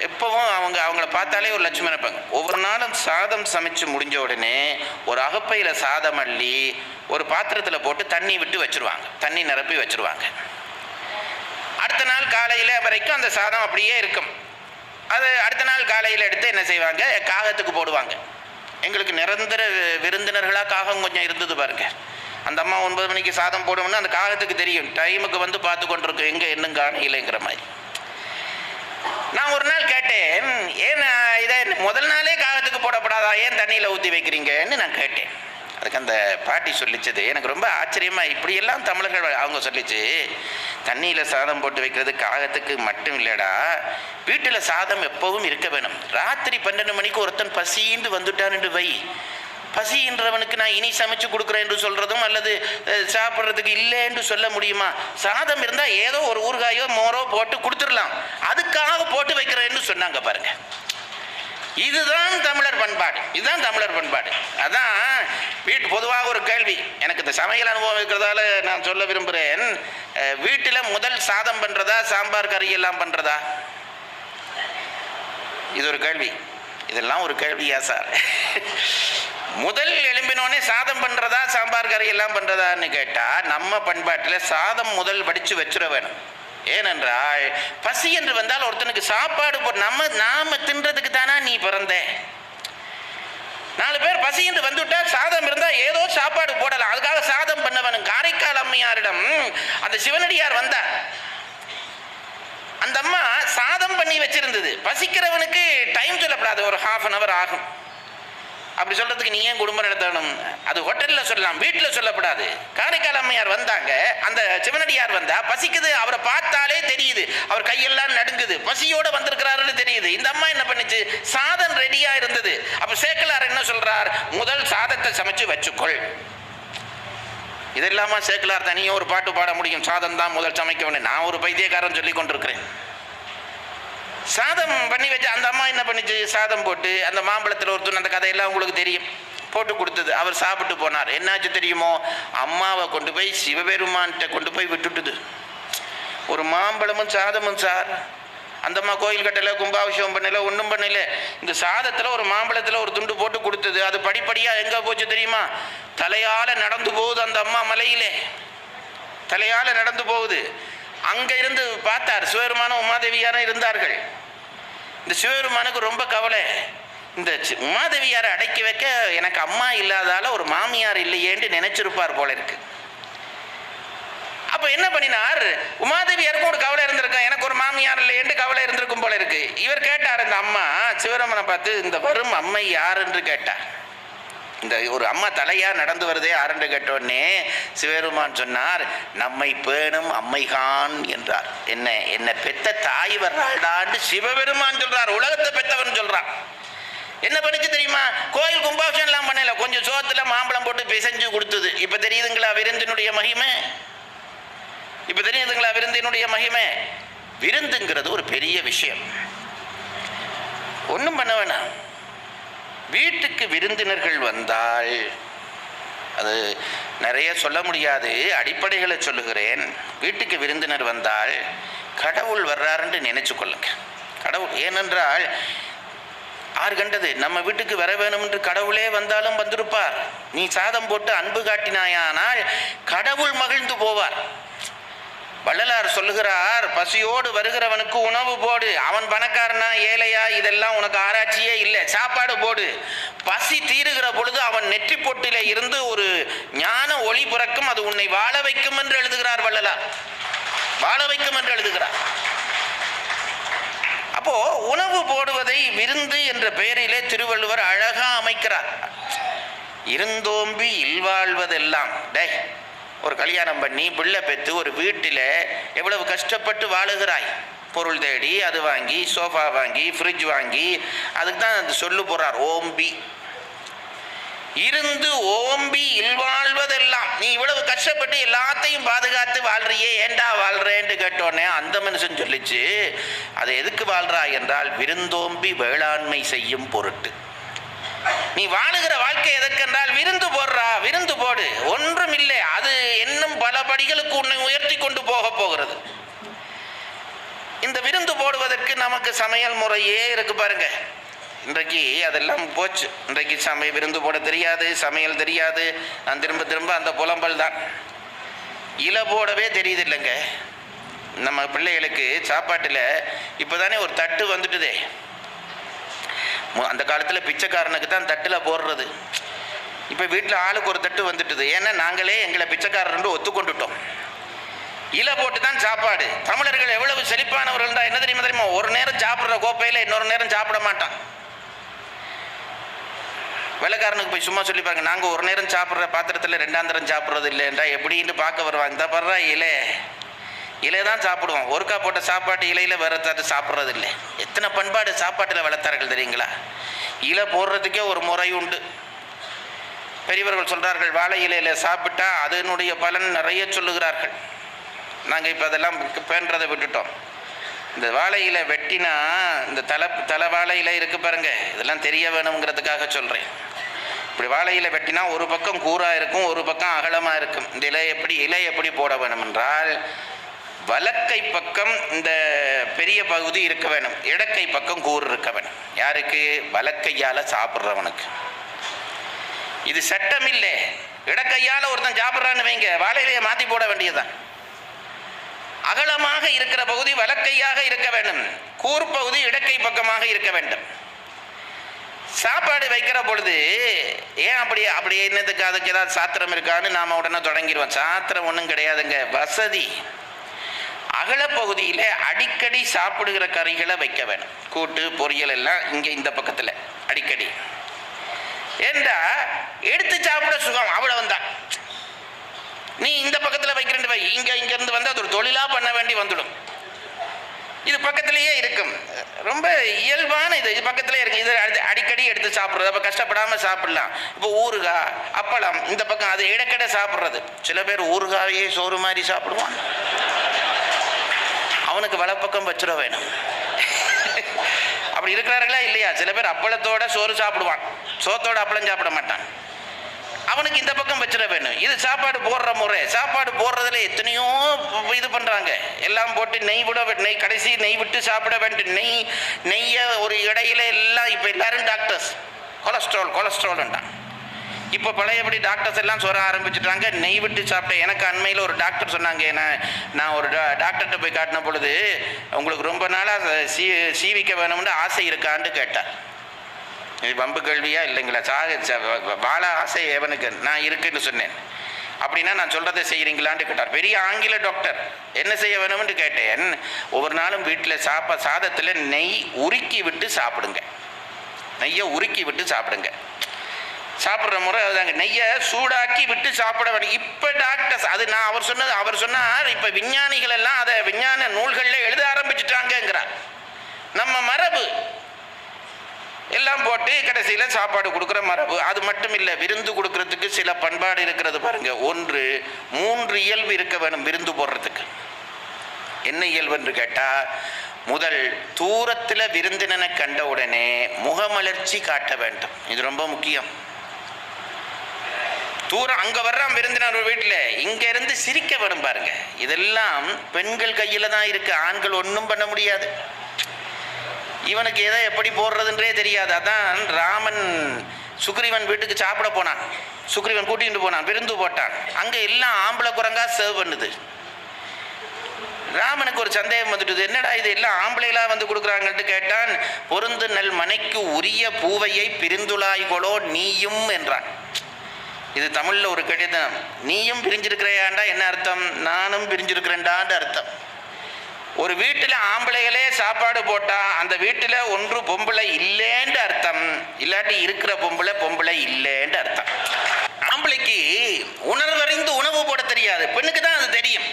எப்பவும் அவங்கள பார்த்தாலே ஒரு லட்சுமி நினைப்பாங்க. ஒவ்வொரு நாளும் சாதம் சமைச்சு முடிஞ்ச உடனே ஒரு அகப்பையில சாதம் அள்ளி ஒரு பாத்திரத்தில் போட்டு தண்ணி விட்டு வச்சிருவாங்க, தண்ணி நிரப்பி வச்சிருவாங்க. அடுத்த நாள் காலையில வரைக்கும் அந்த சாதம் அப்படியே இருக்கும். அது அடுத்த நாள் காலையில் எடுத்து என்ன செய்வாங்க, காகத்துக்கு போடுவாங்க. எங்களுக்கு நிரந்தர விருந்தினர்களாக காகம் கொஞ்சம் இருந்தது பாருங்க. அந்த அம்மா 9 மணிக்கு சாதம் போடுவோம்னா அந்த காகத்துக்கு தெரியும், டைமுக்கு வந்து பார்த்து கொண்டிருக்கோம் எங்கே இன்னும் காணையிலைங்கிற மாதிரி. நான் ஒரு நாள் கேட்டேன், ஏன் இதை முதல் நாளே காகத்துக்கு போடப்படாதா, ஏன் தண்ணியில் ஊற்றி வைக்கிறீங்கன்னு நான் கேட்டேன். அதுக்கு அந்த பாட்டி சொல்லிச்சது எனக்கு ரொம்ப ஆச்சரியமா, இப்படியெல்லாம் தமிழர்கள் அவங்க சொல்லிச்சு, தண்ணியில் சாதம் போட்டு வைக்கிறது காகத்துக்கு மட்டும் இல்லைடா, வீட்டில் சாதம் எப்பவும் இருக்க வேணும். ராத்திரி 12 மணிக்கு ஒருத்தன் பசின்னு வந்துட்டான்னு வை, பசின்றவனுக்கு நான் இனி சமைச்சு கொடுக்குறேன் என்று சொல்றதும் அல்லது சாப்பிட்றதுக்கு இல்லை என்று சொல்ல முடியுமா? சாதம் இருந்தால் ஏதோ ஒரு ஊறுகாயோ மோரோ போட்டு கொடுத்துடலாம், அதுக்காக போட்டு வைக்கிறேன்னு சொன்னாங்க பாருங்க. இதுதான் தமிழர் பண்பாடு. அதான் பொதுவாக ஒரு கேள்வி, எனக்கு இந்த சமையல் அனுபவம் இருக்கிறதால நான் சொல்ல விரும்புகிறேன். வீட்டில் முதல் சாதம் பண்றதா சாம்பார் கறி எல்லாம் பண்றதா? இது ஒரு கேள்வி. இதெல்லாம் ஒரு கேள்வியா சார்? முதல் எழும்பினோடனே சாதம் பண்றதா சாம்பார் கறி எல்லாம் பண்றதான்னு கேட்டா, நம்ம பண்பாட்டில் சாதம் முதல் வடிச்சு வச்சிட வேணும். ஏனென்றால் பசி என்று வந்தால் ஒருத்தனுக்கு சாப்பாடு நாம தின்றதுக்கு தானா நீ பிறந்த. 4 பேர் பசி என்று வந்துவிட்டா சாதம் இருந்தா ஏதோ சாப்பாடு போடலாம், அதுக்காக சாதம் பண்ணவனும். காரைக்கால் அம்மையாரிடம் அந்த சிவனடியார் வந்தார். அந்த அம்மா சாதம் பண்ணி வச்சிருந்தது. பசிக்கிறவனுக்கு டைம் சொல்லப்படாது, ஒரு 1/2 hour ஆகும். அப்படி சொல்றதுக்கு நீ ஏன் குடும்பம் நடத்தணும்? அது ஹோட்டல்ல சொல்லலாம், வீட்டில் சொல்லப்படாது. காரைக்கால் அம்மையார் வந்தாங்க, அந்த சிவனடியார் வந்தா பசிக்குது, அவரை பார்த்தாலே தெரியுது, அவர் கையெல்லாம் நடுங்குது, பசியோட வந்திருக்கிறாருன்னு தெரியுது. இந்த அம்மா என்ன பண்ணுச்சு, சாதம் ரெடியா இருந்தது. அப்ப சேக்கலார் என்ன சொல்றார், முதல் சாதத்தை சமைச்சு வச்சுக்கொள். இதெல்லாமா சேக்கலார் தனியும் ஒரு பாட்டு பாட முடியும், சாதம் தான் முதல் சமைக்க வேண்டும். நான் ஒரு பைத்தியக்காரன் சொல்லி கொண்டிருக்கிறேன். சாதம் பண்ணி வச்சு அந்த அம்மா என்ன பண்ணிச்சு, சாதம் போட்டு அந்த மாம்பழத்தில் ஒரு துண், அந்த கதையெல்லாம் உங்களுக்கு தெரியும், போட்டு கொடுத்தது. அவர் சாப்பிட்டு போனார். என்னாச்சு தெரியுமோ, அம்மாவை கொண்டு போய் சிவபெருமான்கிட்ட கொண்டு போய் விட்டுட்டுது. ஒரு மாம்பழமும் சாதமும் சார். அந்த அம்மா கோயில் கட்டல, கும்பாபிஷேகம் பண்ணல, ஒன்றும் பண்ணல. இந்த சாதத்தில் ஒரு மாம்பழத்தில் ஒரு துண்டு போட்டு கொடுத்தது. அது படிப்படியாக எங்கே போச்சு தெரியுமா, தலையால் நடந்து போகுது. அந்த அம்மா மலையிலே தலையால் நடந்து போகுது. அங்க இருந்து பார்த்தார். சிவபெருமானும் உமாதேவியாரும் இருந்தார்கள். இந்த சிவபெருமானுக்கு ரொம்ப கவலை. இந்த உமாதேவியாரை அடக்கி வைக்க எனக்கு அம்மா இல்லாதால ஒரு மாமியார் இல்லையேன்னு நினைச்சிருப்பார் போல இருக்கு. அப்ப என்ன பண்ணினார், உமாதேவியாருக்கும் ஒரு கவலை இருந்திருக்கும், எனக்கு ஒரு மாமியார் இல்லையேன்னு கவலை இருந்திருக்கும் போல இருக்கு. இவர் கேட்டார், இந்த அம்மா சிவபெருமானை பார்த்து, இந்த வரும் அம்மை யார் என்று கேட்டார். இந்த ஒரு அம்மா தலையா நடந்து வருதே யாருன்னு கேட்டோடனே சிவபெருமான் சொன்னார், நம்மை பேணும் அம்மைகான் என்றார். என்ன பெத்த தாய் வர்றாள்டான்னு சிவபெருமான் சொல்றார். உலகத்தை பெத்தவன் சொல்றான். என்ன பண்ணிச்சு தெரியுமா? கோயில் கும்பாபிஷேகம் எல்லாம் பண்ணல, கொஞ்சம் சோத்துல மாம்பழம் போட்டு பிசைஞ்சு கொடுத்தது. இப்ப தெரியுதுங்களா விருந்தினுடைய மகிமை? இப்ப தெரியுதுங்களா விருந்தினுடைய மகிமை? விருந்துங்கிறது ஒரு பெரிய விஷயம். ஒன்றும் பண்ண வேணாம். வீட்டுக்கு விருந்தினர்கள் வந்தால், அது நிறைய சொல்ல முடியாது, அடிப்படைகளை சொல்லுகிறேன். வீட்டுக்கு விருந்தினர் வந்தால் கடவுள் வர்றாருன்னு நினைச்சு கொள்ளுங்க. கடவுள் ஏனென்றால் ஆறு கண்டது நம்ம வீட்டுக்கு வர வேணும் என்று கடவுளே வந்தாலும் வந்திருப்பார். நீ சாதம் போட்டு அன்பு காட்டினாயானால் கடவுள் மகிழ்ந்து போவார். வள்ளலார் சொல்லுகிறார், பசியோடு வருகிறவனுக்கு உணவு போடு. அவன் பணக்காரனா ஏழையா இதெல்லாம் உனக்கு ஆராய்ச்சியே இல்லை, சாப்பாடு போடு. பசி தீருகிற பொழுது அவன் நெற்றி பொட்டில இருந்து ஒரு ஞான ஒளி பிறக்கும், அது உன்னை வாழ வைக்கும் என்று எழுதுகிறார் வள்ளலார். வாழ வைக்கும் என்று எழுதுகிறார். அப்போ உணவு போடுவதை விருந்து என்ற பெயரிலே திருவள்ளுவர் அழகா அமைக்கிறார். இருந்தோம்பி இல்வாழ்வதெல்லாம். ஒரு கல்யாணம் பண்ணி பிள்ளை பெற்று ஒரு வீட்டில் எவ்வளவு கஷ்டப்பட்டு வாழுகிறாய். பொருள் தேடி அது வாங்கி, சோஃபா வாங்கி, ஃப்ரிட்ஜ் வாங்கி, அதுக்கு தான் அது சொல்லு போறார், ஓம்பி. இருந்து ஓம்பி இல்வாழ்வதெல்லாம். நீ இவ்வளவு கஷ்டப்பட்டு எல்லாத்தையும் பாதுகாத்து வாழ்றியே, ஏண்டா வாழ்றேன்னு கேட்டோன்னே அந்த மனுஷன் சொல்லிச்சு, அது எதுக்கு வாழ்றா என்றால் விருந்தோம்பி வேளாண்மை செய்யும் பொருட்டு. நீ வாழுகிற வாழ்க்கை எதற்கென்றால் விருந்து போடுறா, விருந்து போடு. ஒன்றும் இல்லை, அது இன்னும் பல படிகளுக்கு உன்னை உயர்த்தி கொண்டு போகிறது. இந்த விருந்து போடுவதற்கு நமக்கு சமையல் முறையே இருக்கு பாருங்க. இன்றைக்கு அதெல்லாம் போச்சு. இன்றைக்கு விருந்து போட தெரியாது, சமையல் தெரியாது. நான் திரும்ப திரும்ப அந்த புலம்பல் தான். இலை போடவே தெரியுது இல்லைங்க நம்ம பிள்ளைகளுக்கு. சாப்பாட்டில் இப்போதானே ஒரு தட்டு வந்துட்டுதே. அந்த காலத்தில் பிச்சைக்காரனுக்கு தான் தட்டில் போடுறது. இப்போ வீட்டில் ஆளுக்கு ஒரு தட்டு வந்துட்டுது. ஏன்னா நாங்களே எங்களை பிச்சைக்காரன் ஒத்துக்கொண்டுட்டோம். இலை போட்டு தான் சாப்பாடு. தமிழர்கள் எவ்வளவு செழிப்பானவர்கள் தான். என்ன தெரியுமா? ஒரு நேரம் சாப்பிட்ற கோப்பையில் இன்னொரு நேரம் சாப்பிட மாட்டான். வெள்ளைக்காரனுக்கு போய் சும்மா சொல்லி பாருங்க, நாங்கள் ஒரு நேரம் சாப்பிட்ற பாத்திரத்தில் ரெண்டாம் தரம் சாப்பிட்றது இல்லைன்றா எப்படின்னு பார்க்க வருவாங்க. இந்த படுறா இலை தான் சாப்பிடுவோம். ஒருக்கா போட்ட சாப்பாட்டு இலையில வேற தட்டு சாப்பிட்றது இல்லை. எத்தனை பண்பாடு சாப்பாட்டில் வளர்த்தார்கள் தெரியுங்களா? இலை போடுறதுக்கே ஒரு முறை உண்டு. பெரியவர்கள் சொல்றார்கள், வாழை இலையில சாப்பிட்டா அதனுடைய பலன் நிறைய சொல்லுகிறார்கள். நாங்கள் இப்போ அதெல்லாம் பேன்றதை விட்டுட்டோம். இந்த வாழை இலை வெட்டினா, இந்த தலை வாழை இலை இருக்கு பாருங்க, இதெல்லாம் தெரிய வேணுங்கிறதுக்காக சொல்றேன். இப்படி வாழை இலை வெட்டினா ஒரு பக்கம் கூரா இருக்கும், ஒரு பக்கம் அகலமா இருக்கும். இந்த இலை எப்படி போட வேணும் என்றால், வலக்கை பக்கம் இந்த பெரிய பகுதி இருக்க வேணும், இடக்கை பக்கம் கூறு இருக்க வேணும். யாருக்கு? வலக்கையால சாப்பிட்றவனுக்கு. இது சட்டம் இல்லை. இடக்கையால ஒருத்தன் சாப்பிட்றான்னு வைங்க, வாழையிலையை மாற்றி போட வேண்டியதுதான். அகலமாக இருக்கிற பகுதி வலக்கையாக இருக்க வேண்டும், கூர் பகுதி இடக்கை பக்கமாக இருக்க வேண்டும். சாப்பாடு வைக்கிற பொழுது ஏன் அப்படி என்னதுக்கு அதுக்கு ஏதாவது சாத்திரம் இருக்கான்னு நாம உடனே தொடங்கிடுவோம். சாத்திரம் ஒன்றும் கிடையாதுங்க, வசதி. அகல பகுதியில் அடிக்கடி சாப்பிடுகிற கறிகளை வைக்க வேணும். கூட்டு பொரியல் எல்லாம் இங்கே இந்த பக்கத்தில் அடிக்கடி. ஏண்டா எடுத்து சாப்பிட சுகம், அவ்வளவுதான். நீ இந்த பக்கத்தில் வைக்கிறேன் வை, இங்கேருந்து வந்து அது ஒரு தொழிலாக பண்ண வேண்டி வந்துடும். இது பக்கத்திலேயே இருக்கும், ரொம்ப இயல்பான இது பக்கத்திலே இருக்கு. இது அடிக்கடி எடுத்து சாப்பிட்றது, அப்போ கஷ்டப்படாமல் சாப்பிடலாம். இப்போ ஊறுகாய் அப்பளம் இந்த பக்கம், அது இடக்கடை சாப்பிட்றது. சில பேர் ஊறுகாயே சோறு மாதிரி சாப்பிடுவான். அவனுக்கு வலப்பக்கம் வச்சிட வேணும். அப்படி இருக்கிறார்களா இல்லையா? சில பேர் அப்பளத்தோட சோறு சாப்பிடுவான், சோத்தோட அப்பளம் சாப்பிட மாட்டான். அவனுக்கு இந்த பக்கம் வச்சிட வேணும். இது சாப்பாடு போடுற முறை. சாப்பாடு போடுறதுல எத்தனையோ இது பண்றாங்க. எல்லாம் போட்டு நெய் கடைசி நெய் விட்டு சாப்பிட வேண்டும். நெய்ய ஒரு இடையில எல்லாம். இப்ப எல்லாரும் டாக்டர்ஸ் கொலஸ்ட்ரால் இப்போ பழையபடி டாக்டர்ஸ் எல்லாம் சொல்ல ஆரம்பிச்சுட்டாங்க, நெய் விட்டு சாப்பிட்டேன். எனக்கு அண்மையில் ஒரு டாக்டர் சொன்னாங்க, நான் ஒரு டாக்டர்கிட்ட போய் காட்டின பொழுது, உங்களுக்கு ரொம்ப நாளாக சீவிக்க வேணும்னு ஆசை இருக்கான்னு கேட்டார். இது வம்பு கேள்வியா இல்லைங்களா? வாழ ஆசை எவனுக்கு? நான் இருக்குன்னு சொன்னேன். அப்படின்னா நான் சொல்கிறத செய்கிறீங்களான்னு கேட்டார். பெரிய ஆங்கில டாக்டர். என்ன செய்ய வேணும்னு கேட்டேன். ஒவ்வொரு நாளும் வீட்டில் சாதத்தில் நெய் உருக்கி விட்டு சாப்பிடுங்க, நெய்யை உருக்கி விட்டு சாப்பிடுங்க. சாப்பிட்ற முறை அதுதாங்க, நெய்யை சூடாக்கி விட்டு சாப்பிட வேண்டும். இப்போ டாக்டர்ஸ் அது நான் அவர் சொன்னார், இப்போ விஞ்ஞானிகள் எல்லாம் அதை விஞ்ஞான நூல்களில் எழுத ஆரம்பிச்சுட்டாங்கிறார். நம்ம மரபு எல்லாம் போட்டு கடைசியில் சாப்பாடு கொடுக்குற மரபு. அது மட்டும் இல்லை, விருந்து கொடுக்கறதுக்கு சில பண்பாடு இருக்கிறது பாருங்க. 3 இயல்பு இருக்க வேணும் விருந்து போடுறதுக்கு. என்ன இயல்புன்னு கேட்டால், முதல் தூரத்தில் விருந்தினனை கண்ட உடனே முகமலர்ச்சி காட்ட வேண்டும். இது ரொம்ப முக்கியம். தூரம் அங்கே வர்றான் விருந்தினர் வீட்டில், இங்கே இருந்து சிரிக்க வேணும் பாருங்க. இதெல்லாம் பெண்கள் கையில் தான் இருக்கு, ஆண்கள் ஒன்றும் பண்ண முடியாது. இவனுக்கு எதை எப்படி போடுறதுன்றே தெரியாது. அதான் ராமன் சுக்ரீவன் வீட்டுக்கு சாப்பிட போனான், சுக்ரீவன் கூட்டிகிட்டு போனான், விருந்து போட்டான். அங்கே எல்லாம் ஆம்பளை குரங்கா சர்வ் பண்ணுது. ராமனுக்கு ஒரு சந்தேகம் வந்துட்டுது, என்னடா இது எல்லாம் ஆம்பளைகளா வந்து கொடுக்குறாங்கன்ட்டு கேட்டான். பொருந்து நல் மனைக்கு உரிய பூவையை பிரிந்துளாய்களோ நீயும் என்றான். இது தமிழில் ஒரு கடிதம். நீயும் பிரிஞ்சிருக்கிறையாண்டா என்ன அர்த்தம்? நானும் பிரிஞ்சிருக்கிறேன்டான்னு அர்த்தம். ஒரு வீட்டில் ஆம்பளைகளே சாப்பாடு போட்டால் அந்த வீட்டில் ஒன்று பொம்பளை இல்லைன்னு அர்த்தம், இல்லாட்டி இருக்கிற பொம்பளை இல்லைன்னு அர்த்தம். ஆம்பளைக்கு உணர்வறிந்து உணவு போட தெரியாது, பெண்ணுக்கு தான் அது தெரியும்.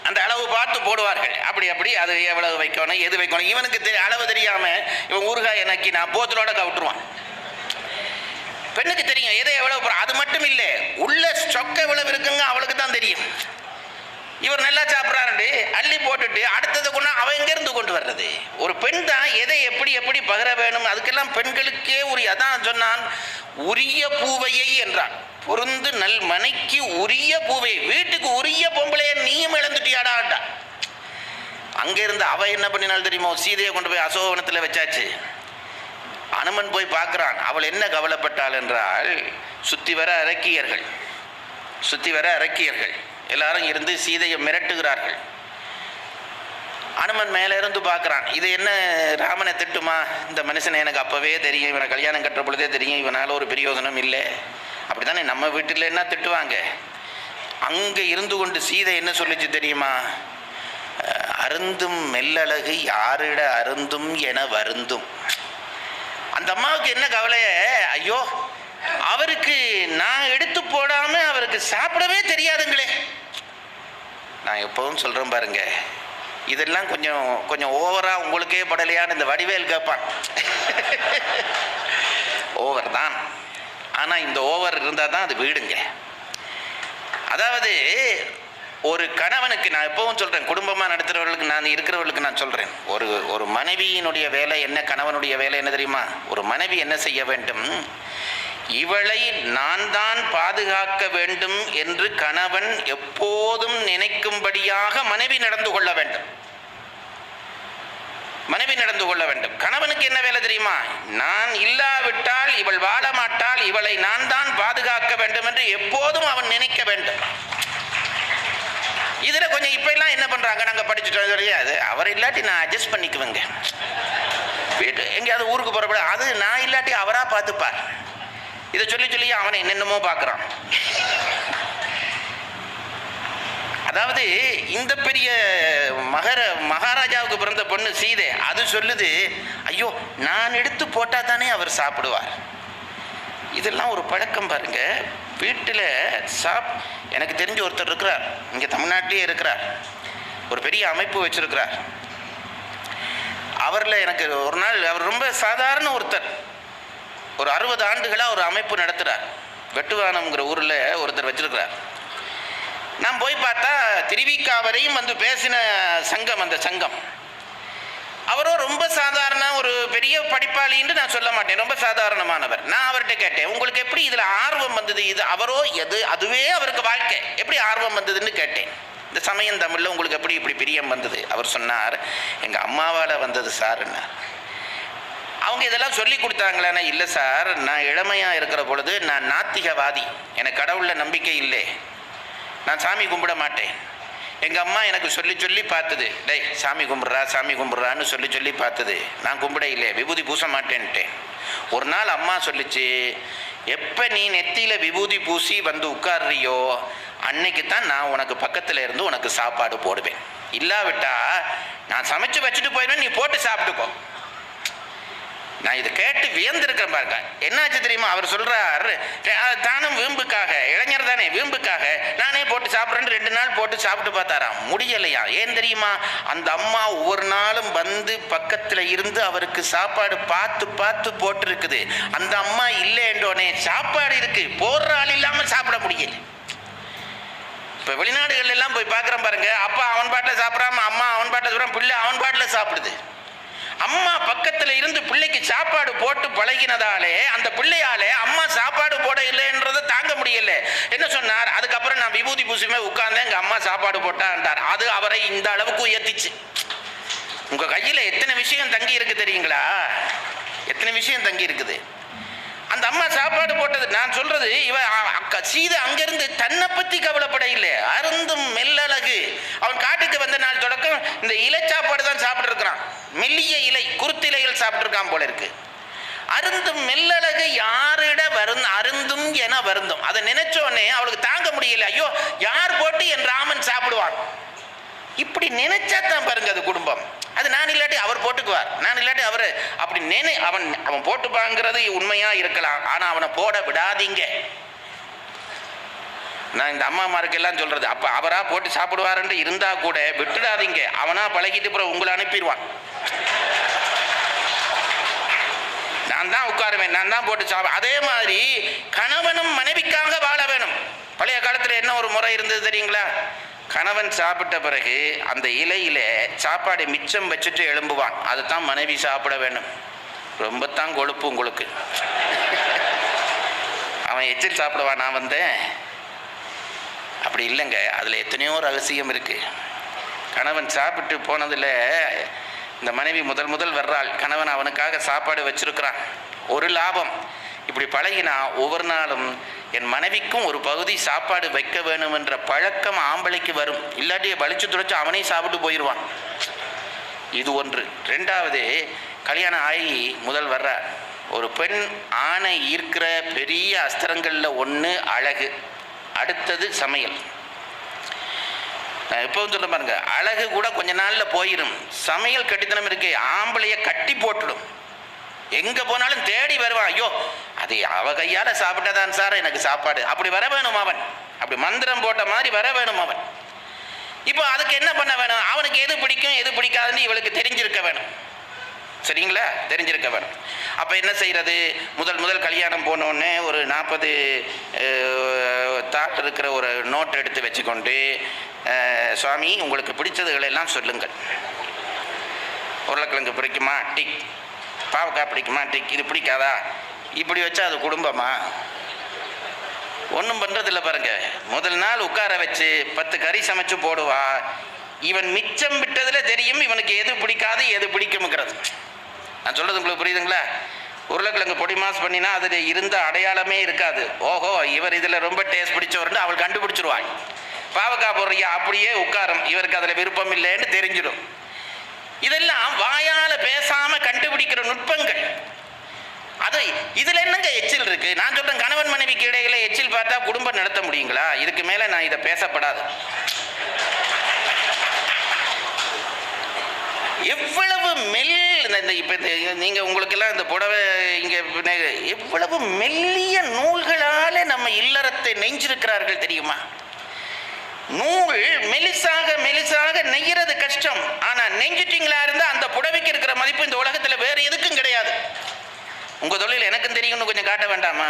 அந்த அளவு பார்த்து போடுவார்கள். அப்படி அது எவ்வளவு வைக்கணும், எது வைக்கணும். இவனுக்கு அளவு தெரியாமல் இவன் ஊறுகாய் எனக்கு நான் போத்தலோட கவுட்டுருவான். பெண்ணுக்கு தெரியும் எதை எவ்வளவு. அது மட்டும் இல்லை, உள்ள ஸ்டொக் எவ்வளவு இருக்குங்க அவளுக்கு தான் தெரியும். இவர் நல்லா சாப்பிட்றாரு அள்ளி போட்டுட்டு அடுத்தது கொண்டு அவன் எங்கேருந்து கொண்டு வர்றது? ஒரு பெண் தான் எதை எப்படி பகிர வேணும். அதுக்கெல்லாம் பெண்களுக்கே அதான் சொன்னான், உரிய பூவையை என்றான். பொருந்து நல் மனைக்கு உரிய பூவை, வீட்டுக்கு உரிய பொம்பளைய நீயும் இழந்துட்டியாடாண்டா. அங்கிருந்து அவ என்ன பண்ணினாலும் தெரியுமோ, சீதையை கொண்டு போய் அசோகவனத்தில் வச்சாச்சு. அனுமன் போய் பார்க்குறான். அவள் என்ன கவலைப்பட்டாள் என்றால், சுற்றி வர அரக்கியர்கள் எல்லாரும் இருந்து சீதையை மிரட்டுகிறார்கள். அனுமன் மேலே இருந்து பார்க்குறான். இது என்ன ராமனை திட்டுமா? இந்த மனுஷனை எனக்கு அப்போவே தெரியும், இவனை கல்யாணம் கட்டுற பொழுதே தெரியும், இவனால் ஒரு பிரயோஜனம் இல்லை. அப்படி தானே நம்ம வீட்டில் என்ன திட்டுவாங்க. அங்கே இருந்து கொண்டு சீதை என்ன சொல்லிச்சு தெரியுமா? அருந்தும் மெல்லழகு யாரிட அருந்தும் என வருந்தும். அந்த அம்மாவுக்கு என்ன கவலை? ஐயோ, அவருக்கு நான் எடுத்து போடாம அவருக்கு சாப்பிடவே தெரியாதுங்களே. நான் எப்பவும் சொல்றேன் பாருங்க, இதெல்லாம் கொஞ்சம் ஓவரா உங்களுக்கே படலையான்னு இந்த வடிவேல் கேட்பான். ஓவர் தான், ஆனா இந்த ஓவர் இருந்தால் தான் அது வீடுங்க. அதாவது ஒரு கணவனுக்கு, நான் எப்பவும் சொல்றேன், குடும்பமாக நடத்துகிறவர்களுக்கு, நான் இருக்கிறவர்களுக்கு நான் சொல்றேன், ஒரு மனைவியினுடைய வேலை என்ன, கணவனுடைய வேலை என்ன தெரியுமா? ஒரு மனைவி என்ன செய்ய வேண்டும்? இவளை நான் தான் பாதுகாக்க வேண்டும் என்று கணவன் எப்போதும் நினைக்கும்படியாக மனைவி நடந்து கொள்ள வேண்டும். கணவனுக்கு என்ன வேலை தெரியுமா? நான் இல்லாவிட்டால் இவள் வாழ மாட்டாள், இவளை நான் தான் பாதுகாக்க வேண்டும் என்று எப்போதும் அவன் நினைக்க வேண்டும். இதுல கொஞ்சம் இப்ப எல்லாம் என்ன பண்றாங்க, நாங்க படிச்சுட்டோம் தெரியாது, அவர் இல்லாட்டி நான் அட்ஜஸ்ட் பண்ணிக்குவேங்க. வீட்டு எங்கேயாவது ஊருக்கு போறப்ப அது நான் இல்லாட்டி அவரா பார்த்துப்பார். இதை சொல்லி அவனை என்னென்னமோ பார்க்குறான். அதாவது இந்த பெரிய மகாராஜாவுக்கு பிறந்த பொண்ணு சீதை அது சொல்லுது, ஐயோ நான் எடுத்து போட்டா தானே அவர் சாப்பிடுவார். இதெல்லாம் ஒரு பழக்கம் பாருங்க. வீட்டில் எனக்கு தெரிஞ்ச ஒருத்தர் இருக்கிறார், இங்கே தமிழ்நாட்டிலே இருக்கிறார், ஒரு பெரிய அமைப்பு வச்சிருக்கிறார். அவரில் எனக்கு ஒரு நாள், அவர் ரொம்ப சாதாரண ஒருத்தர், ஒரு 60 ஆண்டுகளாக ஒரு அமைப்பு நடத்துகிறார். வெட்டுவானம்ங்கிற ஊரில் ஒருத்தர் வச்சிருக்கிறார். நான் போய் பார்த்தா திருவிக்காவரையும் வந்து பேசின சங்கம், அந்த சங்கம். அவரோ ரொம்ப சாதாரண ஒரு பெரிய படிப்பாளின்னு நான் சொல்ல மாட்டேன், ரொம்ப சாதாரணமானவர். நான் அவர்கிட்ட கேட்டேன், உங்களுக்கு எப்படி இதில் ஆர்வம் வந்தது? இது அவரோ அதுவே அவருக்கு வாழ்க்கை, எப்படி ஆர்வம் வந்ததுன்னு கேட்டேன். இந்த சமயம் தமிழில் உங்களுக்கு எப்படி இப்படி பிரியம் வந்தது? அவர் சொன்னார், எங்கள் அம்மாவால் வந்தது சார்ன்னார். அவங்க இதெல்லாம் சொல்லி கொடுத்தாங்களான்னா, இல்லை சார், நான் இளமையாக இருக்கிற பொழுது நான் நாத்திகவாதி, எனக்கு கடவுளில் நம்பிக்கை இல்லை, நான் சாமி கும்பிட மாட்டேன். எங்கள் அம்மா எனக்கு சொல்லி சொல்லி பார்த்தது, டேய் சாமி கும்பிட்றா சாமி கும்பிட்றான்னு சொல்லி சொல்லி பார்த்தது, நான் கும்பிட இல்லை, விபூதி பூச மாட்டேன்ட்டேன். ஒரு நாள் அம்மா சொல்லிச்சு, எப்போ நீ நெத்தியில் விபூதி பூசி வந்து உட்கார்றியோ அன்னைக்கு தான் நான் உனக்கு பக்கத்தில் இருந்து உனக்கு சாப்பாடு போடுவேன், இல்லாவிட்டா நான் சமைச்சு வச்சுட்டு போயிடுவேன், நீ போட்டு சாப்பிட்டுக்கோ. நான் இதை கேட்டு வியந்திருக்கிறேன் பாருங்க. என்னாச்சு தெரியுமா? அவர் சொல்றார், தானும் வீம்புக்காக, இளைஞர் தானே, வீம்புக்காக நானே போட்டு சாப்பிட்றேன்னு 2 நாள் போட்டு சாப்பிட்டு பார்த்தாராம், முடியலையா. ஏன் தெரியுமா? அந்த அம்மா ஒவ்வொரு நாளும் வந்து பக்கத்தில் இருந்து அவருக்கு சாப்பாடு பார்த்து பார்த்து போட்டிருக்குது. அந்த அம்மா இல்லைன்றோனே சாப்பாடு இருக்கு, போடுற ஆள் இல்லாமல் சாப்பிட முடியல. இப்போ வெளிநாடுகள் எல்லாம் போய் பார்க்குறேன் பாருங்க, அப்பா அவன் பாட்டில் சாப்பிட்றாம அம்மா அவன் பாட்டில் சாப்பிட்றான், பிள்ளை அவன் பாட்டில் சாப்பிடுது. அம்மா பக்கத்தில் இருந்து பிள்ளைக்கு சாப்பாடு போட்டு பழகினதாலே அந்த பிள்ளையாலே அம்மா சாப்பாடு போட இல்லைன்றதை தாங்க முடியல. என்ன சொன்னார்? அதுக்கப்புறம் நான் விபூதி பூசியுமே உட்கார்ந்தேன், எங்கள் அம்மா சாப்பாடு போட்டான்ட்டார். அது அவரை இந்த அளவுக்கு உயர்த்திச்சு. உங்கள் கையில் எத்தனை விஷயம் தங்கி இருக்கு தெரியுங்களா? எத்தனை விஷயம் தங்கி இருக்குது. அந்த அம்மா சாப்பாடு போட்டது. நான் சொல்றது, இவ சீதை அங்கிருந்து தன்னை பத்தி கவலைப்பட இல்லை, அருந்தும் மெல்லழகு. அவன் காட்டுக்கு வந்த நாள் தொடக்கம் இந்த இலை சாப்பாடு தான் சாப்பிட்டு இருக்கிறான், மெல்லிய இலை, குருத்திலைகள் சாப்பிட்டு இருக்கான் போல இருக்கு. அருந்தும் மெல்லழகு யாரிட அருந்தும் என வருந்தும். அதை நினைச்சோடனே அவளுக்கு தாங்க முடியல. ஐயோ, யார் போட்டு என் ராமன் சாப்பிடுவான், இப்படி நினைச்சா தான் பாருங்க அது குடும்பம். அது நான் இல்லாட்டி அவர் போட்டுக்குவார், நான் இல்லாட்டி அவர் அப்படி அவன் போட்டுப்பாங்கிறது உண்மையா இருக்கலாம், ஆனா அவனை போட விடாதீங்க. நான் இந்த அம்மாமாருக்கெல்லாம் சொல்றது, அப்ப அவரா போட்டு சாப்பிடுவாருன்னு இருந்தா கூட விட்டுடாதீங்க. அவனா பழகிட்டு அப்புறம் உங்களை அனுப்பிடுவான். நான் தான் உட்காருவேன், நான் தான் போட்டு சாப்பிட. அதே மாதிரி கணவனும் மனைவிக்காக வாழ வேணும். பழைய காலத்துல என்ன ஒரு முறை இருந்தது தெரியுங்களா? கணவன் சாப்பிட்ட பிறகு அந்த இலையில சாப்பாடு மிச்சம் வச்சுட்டு எழும்புவான், அதுதான் மனைவி சாப்பிட வேணும். ரொம்ப தான் கொழுப்பு உங்களுக்கு. அவன் எச்சில் சாப்பிடுவான், நான் வந்தேன், அப்படி இல்லைங்க. அதில் எத்தனையோ ரகசியம் இருக்கு. கணவன் சாப்பிட்டு போனதில் இந்த மனைவி முதல் வர்றாள், கணவன் அவனுக்காக சாப்பாடு வச்சிருக்கிறான், ஒரு லாபம். இப்படி பழகினா ஒவ்வொரு நாளும் என் மனைவிக்கும் ஒரு பகுதி சாப்பாடு வைக்க வேணும் என்ற பழக்கம் ஆம்பளைக்கு வரும். இல்லாட்டி வலிச்சு துடைச்சு அவனே சாப்பிட்டு போயிடுவான். இது ஒன்று. 2வது, கல்யாணம் ஆகி முதல் வர்ற ஒரு பெண் ஆணை ஈர்க்கிற பெரிய அஸ்திரங்களில் ஒன்று அழகு, அடுத்தது சமையல். எப்பவும் சொல்ல பாருங்க, அழகு கூட கொஞ்ச நாளில் போயிடும், சமையல் கட்டித்தனம் இருக்கு, ஆம்பளைய கட்டி போட்டுடும். எங்க போனாலும் தேடி வருவான். ஐயோ, அது அவ கையால சாப்பிட்டதான் சார் எனக்கு சாப்பாடு, அப்படி வர வேணும் அவன். அப்படி மந்திரம் போட்ட மாதிரி வர வேணும் அவன். இப்போ அதுக்கு என்ன பண்ண வேணும்? அவனுக்கு எது பிடிக்கும் எது பிடிக்காதுன்னு இவளுக்கு தெரிஞ்சிருக்க வேணும். சரிங்களா? தெரிஞ்சிருக்க வேணும். அப்போ என்ன செய்யறது? முதல் கல்யாணம் போனோடனே ஒரு 40 தாட் இருக்கிற ஒரு நோட் எடுத்து வச்சுக்கொண்டு, சுவாமி உங்களுக்கு பிடிச்சதுகளெல்லாம் சொல்லுங்கள். உருளைக்கிழங்கு பிடிக்குமா? டிக். பாவக்காய் பிடிக்குமா? டிக். இது பிடிக்காதா? இப்படி வச்சா அது குடும்பமா? ஒன்றும் பண்ணுறதில்ல பாருங்க. முதல் நாள் உட்கார வச்சு 10 கறி சமைச்சு போடுவா. இவன் மிச்சம் விட்டதில் தெரியும் இவனுக்கு எது பிடிக்காது எது பிடிக்கும்ங்கிறது. நான் சொல்கிறது உங்களுக்கு புரியுதுங்களா? உருளைக்கிழங்கு பொடி மாஸ் பண்ணினா அதில் இருந்த அடையாளமே இருக்காது. ஓஹோ, இவர் இதில் ரொம்ப டேஸ்ட் பிடிச்சவர்னு அவள் கண்டுபிடிச்சிருவாள். பாவக்காய் போடுறியா? அப்படியே உட்காரும், இவருக்கு அதில் விருப்பம் இல்லைன்னு தெரிஞ்சிடும். இதெல்லாம் வாயால் பேசாமல் கண்டுபிடிக்கிற நுட்பங்கள். அது இதில் என்னங்க எச்சில் இருக்கு? நான் சொல்கிறேன், கணவன் மனைவிக்கு இடையில எச்சில் பார்த்தா குடும்பம் நடத்த முடியுங்களா? இதுக்கு மேலே நான் இதை பேசப்படாது. எவ்வளவு இப்போ நீங்கள் உங்களுக்கெல்லாம் இந்த புடவை இங்கே எவ்வளவு மெல்லிய நூல்களால் நம்ம இல்லறத்தை நெஞ்சிருக்கிறார்கள் தெரியுமா? நூல் மெலிசாக நெய்கிறது கஷ்டம். ஆனால் நெஞ்சிட்டிங்களா இருந்தால் அந்த புடவைக்கு இருக்கிற மதிப்பு இந்த உலகத்தில் வேறு எதுக்கும் கிடையாது. உங்கள் தொழில் எனக்கும் தெரியும்னு கொஞ்சம் காட்ட வேண்டாமா?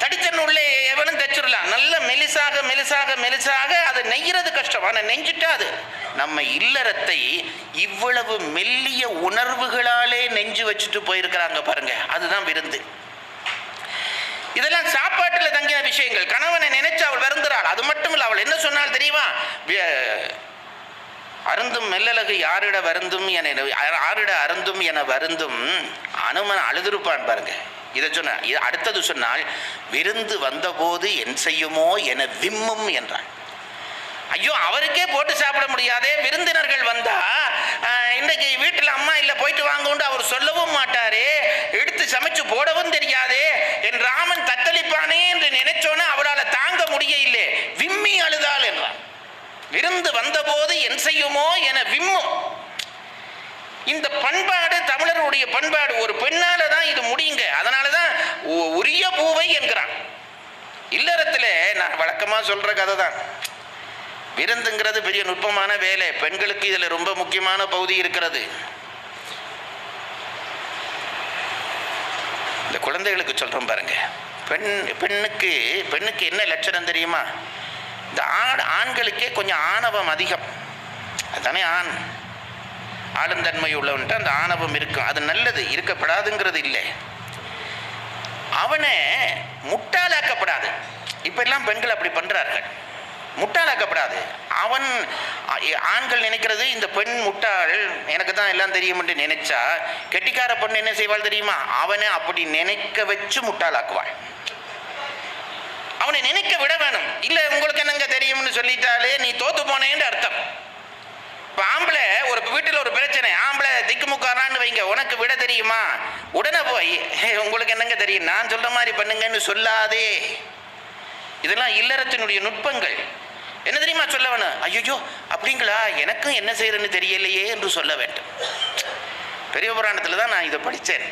தடிச்ச நூல்லே எவனும் தைச்சிடலாம். நல்ல மெலிசாக அதை நெய்கிறது கஷ்டம். ஆனால் நெஞ்சிட்டா அது. நம்ம இல்லறத்தை இவ்வளவு மெல்லிய உணர்வுகளாலே நெஞ்சு வச்சுட்டு போயிருக்கிறாங்க பாருங்க. அதுதான் விருந்து. இதெல்லாம் சாப்பாட்டில் தங்கிய விஷயங்கள். கணவனை நினைச்சு அவள் வருந்துறாள். அது மட்டும் இல்லை, அவள் என்ன சொன்னால் தெரியுமா? அருந்தும் மெல்லலகு யாரிட வருந்தும் என ஆரிட அருந்தும் என வருந்தும் அனுமன் அழுதுருப்பான் பாருங்க. இதை சொன்ன அடுத்தது சொன்னால் விருந்து வந்தபோது என் செய்யுமோ என விம்மும் என்றான். ஐயோ, அவருக்கே போட்டு சாப்பிட முடியாதே, விருந்தினர்கள் வந்தா இன்றைக்கு வீட்டில் அம்மா இல்லை போயிட்டு வாங்க அவர் சொல்லவும் மாட்டாரே, எடுத்து சமைச்சு போடவும் தெரியாதே, என் ராமன் தத்தளிப்பானே என்று நினைச்சோன்னு அவளால் தாங்க முடியவில்லை, விம்மி அழுதாள் என்றான். விருந்து வந்தபோது என் செய்யுமோ என விம்மும். இந்த பண்பாடு தமிழருடைய பண்பாடு. ஒரு பெண்ணால தான் இது முடியுங்க. அதனால தான் உரிய பூவை என்கிறான். இல்லறத்தில் நான் வழக்கமாக சொல்ற கதை தான். விருந்துங்கிறது பெரிய நுட்பமான வேலை. பெண்களுக்கு இதில் ரொம்ப முக்கியமான பகுதி இருக்கிறது. இந்த குழந்தைகளுக்கு சொல்றோம் பாருங்க. பெண்ணுக்கு என்ன லட்சணம் தெரியுமா? இந்த ஆண்களுக்கே கொஞ்சம் ஆணவம் அதிகம். அதுதானே ஆளுந்தன்மை உள்ளவன்ட்டு அந்த ஆணவம் இருக்கும். அது நல்லது, இருக்கப்படாதுங்கிறது இல்லை. அவனை முட்டாளாக்கப்படாது. இப்ப எல்லாம் பெண்கள் அப்படி பண்றார்கள். முட்டாளாக்கப்படாது. ஆண்கள் நினைக்கிறது இந்த பெண் முட்டாள், எனக்கு தான் எல்லாம் தெரியும் என்று நினைச்சா கெட்டிக்கார பொண்ணு என்ன செய்வாள் தெரியுமா? அவனை அப்படி நினைக்க வச்சு முட்டாளாக்குவாள். அவனை நினைக்க விட வேணும். இல்ல உங்களுக்கு என்னங்க தெரியும்னு சொல்லிட்டாலே நீ தோத்து போனேன்னு அர்த்தம். இப்போ ஆம்பளை ஒரு வீட்டில் ஒரு பிரச்சனை, ஆம்பளை திக்குமுக்காரான்னு வைங்க, உனக்கு விட தெரியுமா? உடனே போய் உங்களுக்கு என்னங்க தெரியும், நான் சொல்ற மாதிரி பண்ணுங்கன்னு சொல்லாதே. இதெல்லாம் இல்லறத்தினுடைய நுட்பங்கள். என்ன தெரியுமா சொல்ல வேணும்? ஐயோ அப்படிங்களா, எனக்கும் என்ன செய்யறன்னு தெரியலையே என்று சொல்ல வேண்டும். பெரிய புராணத்தில் தான் நான் இதை படித்தேன்.